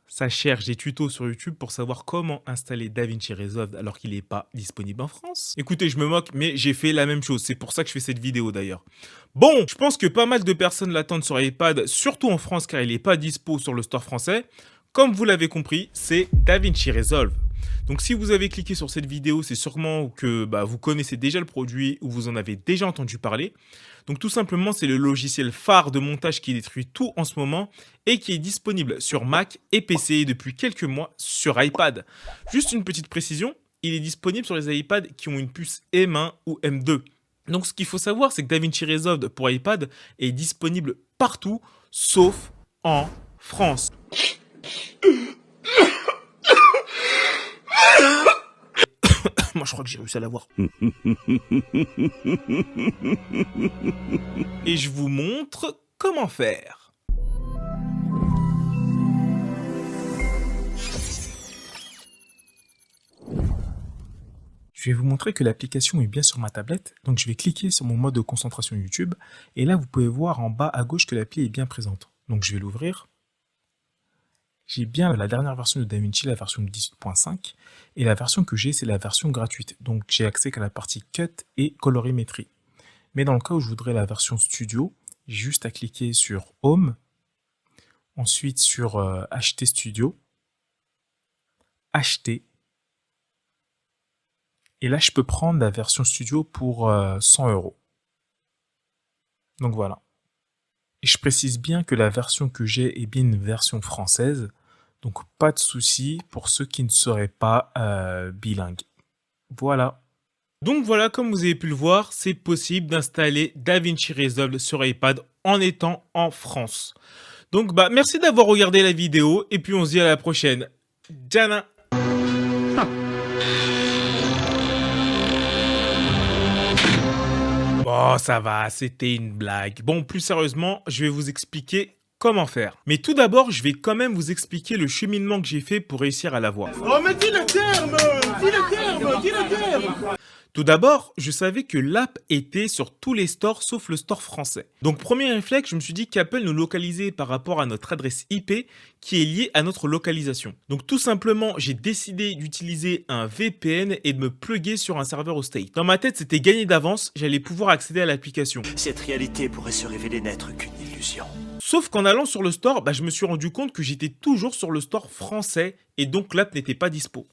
Ça cherche des tutos sur YouTube pour savoir comment installer DaVinci Resolve alors qu'il n'est pas disponible en France. Écoutez, je me moque, mais j'ai fait la même chose. C'est pour ça que je fais cette vidéo d'ailleurs. Bon, je pense que pas mal de personnes l'attendent sur iPad, surtout en France car il n'est pas dispo sur le store français. Comme vous l'avez compris, c'est DaVinci Resolve. Donc si vous avez cliqué sur cette vidéo, c'est sûrement que vous connaissez déjà le produit ou vous en avez déjà entendu parler. Donc tout simplement, c'est le logiciel phare de montage qui détruit tout en ce moment et qui est disponible sur Mac et PC depuis quelques mois sur iPad. Juste une petite précision, il est disponible sur les iPads qui ont une puce M1 ou M2. Donc ce qu'il faut savoir, c'est que DaVinci Resolve pour iPad est disponible partout, sauf en France. Moi, je crois que j'ai réussi à l'avoir. Et je vous montre comment faire. Je vais vous montrer que l'application est bien sur ma tablette, donc je vais cliquer sur mon mode de concentration YouTube, et là vous pouvez voir en bas à gauche que l'appli est bien présente. Donc je vais l'ouvrir. J'ai bien la dernière version de DaVinci, la version 18.5, et la version que j'ai, c'est la version gratuite, donc j'ai accès qu'à la partie Cut et Colorimétrie. Mais dans le cas où je voudrais la version Studio, j'ai juste à cliquer sur Home, ensuite sur Acheter Studio, Acheter, et là je peux prendre la version Studio pour 100 €. Donc voilà. Et je précise bien que la version que j'ai est bien une version française, donc pas de souci pour ceux qui ne seraient pas bilingues. Voilà. Donc voilà, comme vous avez pu le voir, c'est possible d'installer DaVinci Resolve sur iPad en étant en France. Donc merci d'avoir regardé la vidéo et puis on se dit à la prochaine. Jana. Oh, ça va, c'était une blague. Bon, plus sérieusement, je vais vous expliquer comment faire. Mais tout d'abord, je vais quand même vous expliquer le cheminement que j'ai fait pour réussir à l'avoir. Oh mais dis le terme! Dis le terme! Dis le terme! Tout d'abord, je savais que l'app était sur tous les stores sauf le store français. Donc premier réflexe, je me suis dit qu'Apple nous localisait par rapport à notre adresse IP qui est liée à notre localisation. Donc tout simplement, j'ai décidé d'utiliser un VPN et de me plugger sur un serveur au State. Dans ma tête, c'était gagné d'avance, j'allais pouvoir accéder à l'application. Cette réalité pourrait se révéler n'être qu'une illusion. Sauf qu'en allant sur le store, je me suis rendu compte que j'étais toujours sur le store français et donc l'app n'était pas dispo.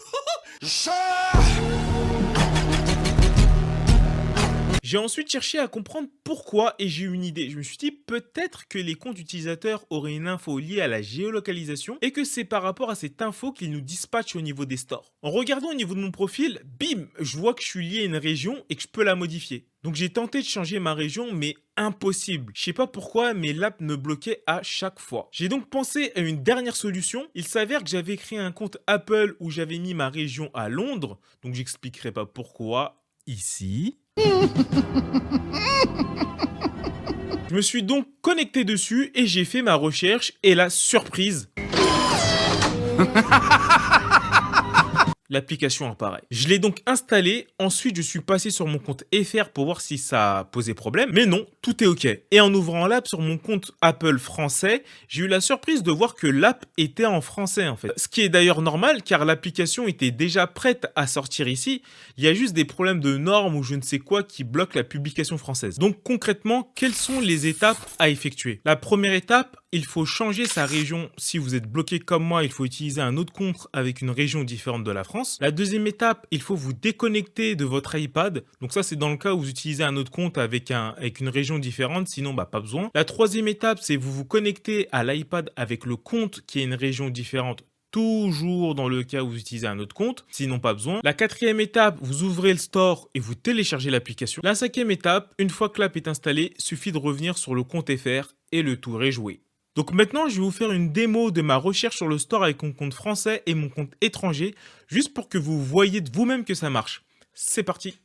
J'ai ensuite cherché à comprendre pourquoi et j'ai eu une idée. Je me suis dit peut-être que les comptes utilisateurs auraient une info liée à la géolocalisation et que c'est par rapport à cette info qu'ils nous dispatchent au niveau des stores. En regardant au niveau de mon profil, bim, je vois que je suis lié à une région et que je peux la modifier. Donc j'ai tenté de changer ma région mais impossible. Je sais pas pourquoi mais l'app me bloquait à chaque fois. J'ai donc pensé à une dernière solution. Il s'avère que j'avais créé un compte Apple où j'avais mis ma région à Londres. Donc j'expliquerai pas pourquoi ici. Je me suis donc connecté dessus et j'ai fait ma recherche et la surprise. L'application apparaît. Je l'ai donc installée, ensuite je suis passé sur mon compte FR pour voir si ça posait problème, mais non, tout est ok. Et en ouvrant l'app sur mon compte Apple français, j'ai eu la surprise de voir que l'app était en français en fait. Ce qui est d'ailleurs normal car l'application était déjà prête à sortir ici, il y a juste des problèmes de normes ou je ne sais quoi qui bloquent la publication française. Donc concrètement, quelles sont les étapes à effectuer? La première étape, il faut changer sa région. Si vous êtes bloqué comme moi, il faut utiliser un autre compte avec une région différente de la France. La deuxième étape, il faut vous déconnecter de votre iPad. Donc ça, c'est dans le cas où vous utilisez un autre compte avec une région différente, sinon pas besoin. La troisième étape, c'est vous vous connectez à l'iPad avec le compte qui est une région différente. Toujours dans le cas où vous utilisez un autre compte, sinon pas besoin. La quatrième étape, vous ouvrez le store et vous téléchargez l'application. La cinquième étape, une fois que l'app est installée, suffit de revenir sur le compte FR et le tour est joué. Donc maintenant, je vais vous faire une démo de ma recherche sur le store avec mon compte français et mon compte étranger, juste pour que vous voyez de vous-même que ça marche. C'est parti!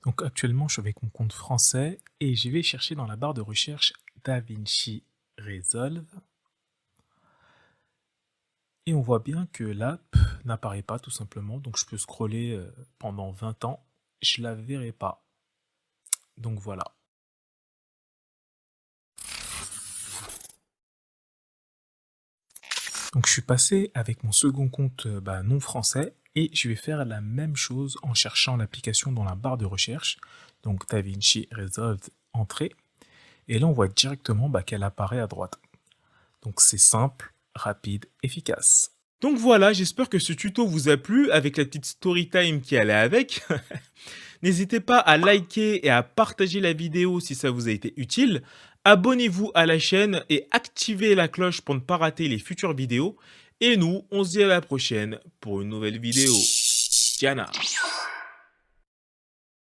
Donc actuellement, je suis avec mon compte français et je vais chercher dans la barre de recherche DaVinci Resolve. Et on voit bien que l'app n'apparaît pas tout simplement, donc je peux scroller pendant 20 ans, je la verrai pas. Donc voilà. Donc je suis passé avec mon second compte non français et je vais faire la même chose en cherchant l'application dans la barre de recherche. Donc DaVinci Resolve entrée. Et là on voit directement qu'elle apparaît à droite. Donc c'est simple, rapide, efficace. Donc voilà, j'espère que ce tuto vous a plu avec la petite story time qui allait avec. N'hésitez pas à liker et à partager la vidéo si ça vous a été utile. Abonnez-vous à la chaîne et activez la cloche pour ne pas rater les futures vidéos. Et nous, on se dit à la prochaine pour une nouvelle vidéo. Diana.